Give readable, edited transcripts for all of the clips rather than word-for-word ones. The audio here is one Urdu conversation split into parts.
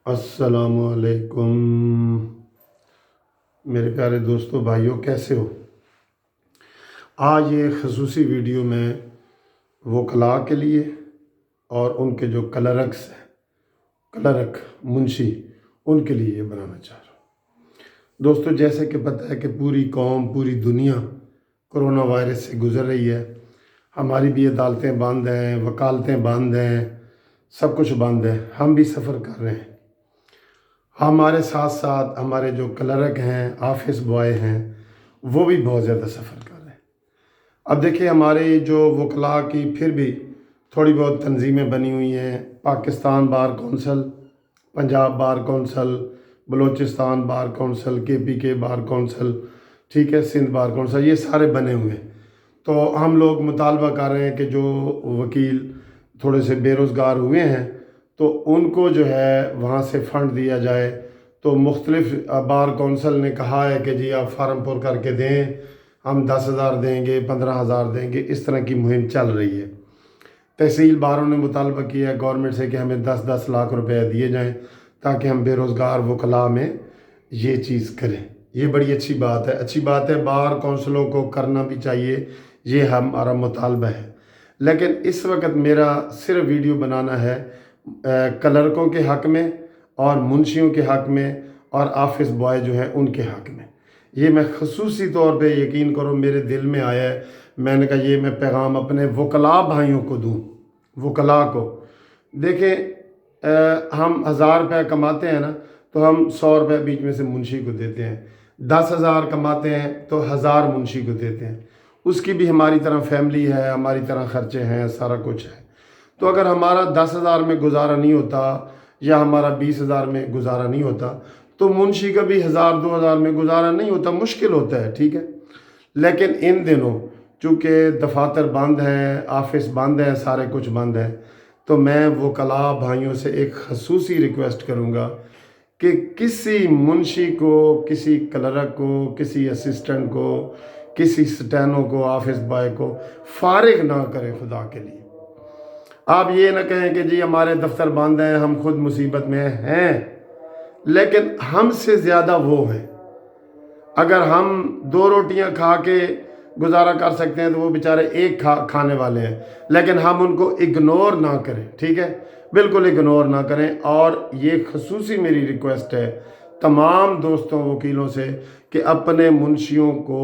السلام علیکم میرے پیارے دوستوں بھائیوں، کیسے ہو؟ آج یہ خصوصی ویڈیو میں وکلاء کے لیے اور ان کے جو کلرک منشی ان کے لیے یہ بنانا چاہ رہا ہوں۔ دوستو، جیسے کہ پتہ ہے کہ پوری قوم، پوری دنیا کرونا وائرس سے گزر رہی ہے۔ ہماری بھی عدالتیں بند ہیں، وکالتیں بند ہیں، سب کچھ بند ہے۔ ہم بھی سفر کر رہے ہیں۔ ہمارے ساتھ ساتھ ہمارے جو کلرک ہیں، آفس بوائے ہیں، وہ بھی بہت زیادہ سفر کر رہے ہیں۔ اب دیکھیں، ہمارے جو وکلاء کی پھر بھی تھوڑی بہت تنظیمیں بنی ہوئی ہیں۔ Pakistan bar council, Punjab bar council, Balochistan bar council, KPK bar council, ٹھیک ہے، سندھ بار کونسل، یہ سارے بنے ہوئے ہیں۔ تو ہم لوگ مطالبہ کر رہے ہیں کہ جو وکیل تھوڑے سے بے روزگار ہوئے ہیں تو ان کو جو ہے وہاں سے فنڈ دیا جائے۔ تو مختلف بار کونسل نے کہا ہے کہ جی آپ فارم پر کر کے دیں، ہم 10,000 دیں گے، 15,000 دیں گے، اس طرح کی مہم چل رہی ہے۔ تحصیل باروں نے مطالبہ کیا ہے گورنمنٹ سے کہ ہمیں 10 لاکھ روپے دیے جائیں تاکہ ہم بے روزگار وکلاء میں یہ چیز کریں۔ یہ بڑی اچھی بات ہے، اچھی بات ہے، بار کونسلوں کو کرنا بھی چاہیے، یہ ہمارا مطالبہ ہے۔ لیکن اس وقت میرا صرف ویڈیو بنانا ہے کلرکوں کے حق میں اور منشیوں کے حق میں اور آفس بوائے جو ہیں ان کے حق میں۔ یہ میں خصوصی طور پہ، یقین کرو، میرے دل میں آیا ہے، میں نے کہا یہ میں پیغام اپنے وکلاء بھائیوں کو دوں۔ وکلاء کو دیکھیں، ہم 1,000 روپے کماتے ہیں نا تو ہم 100 روپے بیچ میں سے منشی کو دیتے ہیں۔ 10,000 کماتے ہیں تو 1,000 منشی کو دیتے ہیں۔ اس کی بھی ہماری طرح فیملی ہے، ہماری طرح خرچے ہیں، سارا کچھ ہے۔ تو اگر ہمارا 10,000 میں گزارا نہیں ہوتا یا ہمارا 20,000 میں گزارا نہیں ہوتا تو منشی کا بھی 1,000 2,000 میں گزارا نہیں ہوتا، مشکل ہوتا ہے، ٹھیک ہے۔ لیکن ان دنوں چونکہ دفاتر بند ہیں، آفس بند ہیں، سارے کچھ بند ہے، تو میں وکلاء بھائیوں سے ایک خصوصی ریکویسٹ کروں گا کہ کسی منشی کو، کسی کلرک کو، کسی اسسٹنٹ کو، کسی سٹینو کو، آفس بوائے کو فارغ نہ کریں خدا کے لیے۔ آپ یہ نہ کہیں کہ جی ہمارے دفتر بند ہیں، ہم خود مصیبت میں ہیں، لیکن ہم سے زیادہ وہ ہیں۔ اگر ہم 2 روٹیاں کھا کے گزارا کر سکتے ہیں تو وہ بیچارے ایک کھانے والے ہیں، لیکن ہم ان کو اگنور نہ کریں، ٹھیک ہے، بالکل اگنور نہ کریں۔ اور یہ خصوصی میری ریکویسٹ ہے تمام دوستوں وکیلوں سے کہ اپنے منشیوں کو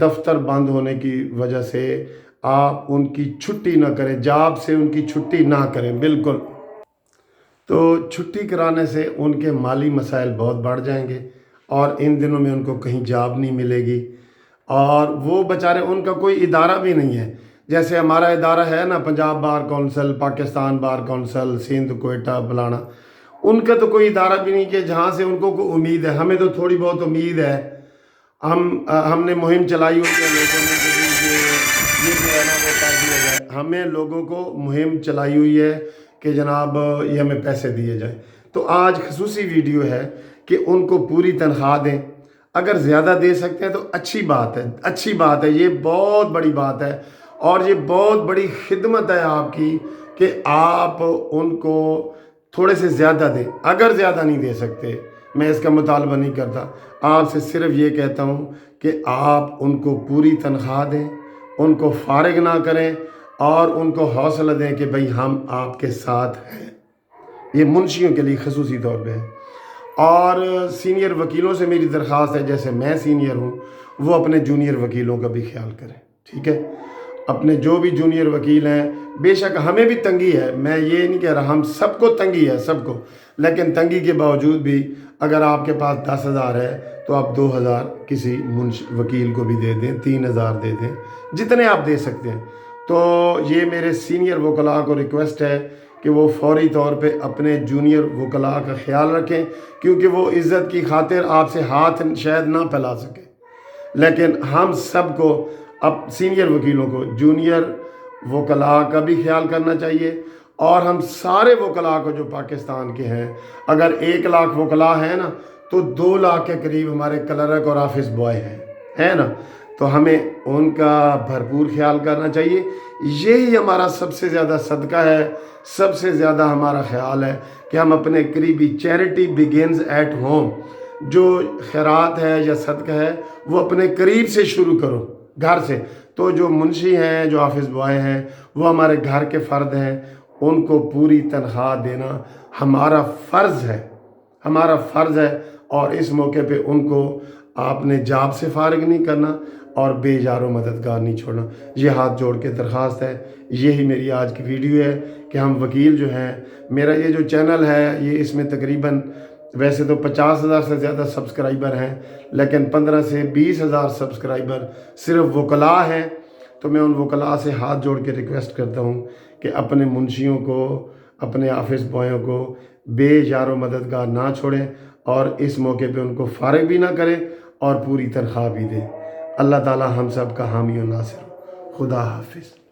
دفتر بند ہونے کی وجہ سے آپ ان کی چھٹی نہ کریں، جاب سے ان کی چھٹی نہ کریں، بالکل۔ تو چھٹی کرانے سے ان کے مالی مسائل بہت بڑھ جائیں گے اور ان دنوں میں ان کو کہیں جاب نہیں ملے گی، اور وہ بیچارے، ان کا کوئی ادارہ بھی نہیں ہے۔ جیسے ہمارا ادارہ ہے نا، Punjab bar council, Pakistan bar council, Sindh, Quetta, بلانا، ان کا تو کوئی ادارہ بھی نہیں کہ جہاں سے ان کو کوئی امید ہے۔ ہمیں تو تھوڑی بہت امید ہے، ہم نے مہم چلائی ہوئی ہے لوگوں میں کہ یہ جو ہے نا وہ کر دیا جائے۔ ہمیں لوگوں کو مہم چلائی ہوئی ہے کہ جناب یہ ہمیں پیسے دیے جائیں۔ تو آج خصوصی ویڈیو ہے کہ ان کو پوری تنخواہ دیں۔ اگر زیادہ دے سکتے ہیں تو اچھی بات ہے، اچھی بات ہے، یہ بہت بڑی بات ہے اور یہ بہت بڑی خدمت ہے آپ کی کہ آپ ان کو تھوڑے سے زیادہ دیں۔ اگر زیادہ نہیں دے سکتے، میں اس کا مطالبہ نہیں کرتا، آپ سے صرف یہ کہتا ہوں کہ آپ ان کو پوری تنخواہ دیں، ان کو فارغ نہ کریں اور ان کو حوصلہ دیں کہ بھئی ہم آپ کے ساتھ ہیں۔ یہ منشیوں کے لیے خصوصی طور پہ ہے۔ اور سینئر وکیلوں سے میری درخواست ہے، جیسے میں سینئر ہوں، وہ اپنے جونیئر وکیلوں کا بھی خیال کریں، ٹھیک ہے۔ اپنے جو بھی جونیئر وکیل ہیں، بے شک ہمیں بھی تنگی ہے، میں یہ نہیں کہہ رہا، ہم سب کو تنگی ہے، سب کو، لیکن تنگی کے باوجود بھی اگر آپ کے پاس 10,000 ہے تو آپ 2,000 کسی وکیل کو بھی دے دیں، 3,000 دے دیں، جتنے آپ دے سکتے ہیں۔ تو یہ میرے سینئر وکلاء کو ریکویسٹ ہے کہ وہ فوری طور پہ اپنے جونیئر وکلاء کا خیال رکھیں، کیونکہ وہ عزت کی خاطر آپ سے ہاتھ شاید نہ پھیلا سکے، لیکن ہم سب کو، اب سینئر وکیلوں کو، جونیئر وکلاء کا بھی خیال کرنا چاہیے، اور ہم سارے وکلاء کو جو پاکستان کے ہیں، اگر 1 لاکھ وکلاء ہیں نا تو 2 لاکھ کے قریب ہمارے کلرک اور آفس بوائے ہیں نا، تو ہمیں ان کا بھرپور خیال کرنا چاہیے۔ یہی ہمارا سب سے زیادہ صدقہ ہے، سب سے زیادہ ہمارا خیال ہے کہ ہم اپنے قریبی چیریٹی بگنز ایٹ ہوم، جو خیرات ہے یا صدقہ ہے وہ اپنے قریب سے شروع کرو، گھر سے۔ تو جو منشی ہیں، جو آفس بوائے ہیں، وہ ہمارے گھر کے فرد ہیں، ان کو پوری تنخواہ دینا ہمارا فرض ہے، ہمارا فرض ہے۔ اور اس موقع پہ ان کو آپ نے جاب سے فارغ نہیں کرنا اور بے یار و مددگار نہیں چھوڑنا۔ یہ ہاتھ جوڑ کے درخواست ہے، یہی میری آج کی ویڈیو ہے کہ ہم وکیل جو ہیں، میرا یہ جو چینل ہے یہ اس میں تقریباً ویسے تو 50,000 سے زیادہ سبسکرائبر ہیں، لیکن 15 سے 20,000 سبسکرائبر صرف وکلاء ہیں۔ تو میں ان وکلاء سے ہاتھ جوڑ کے ریکویسٹ کرتا ہوں کہ اپنے منشیوں کو، اپنے آفس بوائوں کو بے یار و مددگار نہ چھوڑیں، اور اس موقع پہ ان کو فارغ بھی نہ کریں اور پوری تنخواہ بھی دیں۔ اللہ تعالی ہم سب کا حامی و ناصر ہو۔ خدا حافظ۔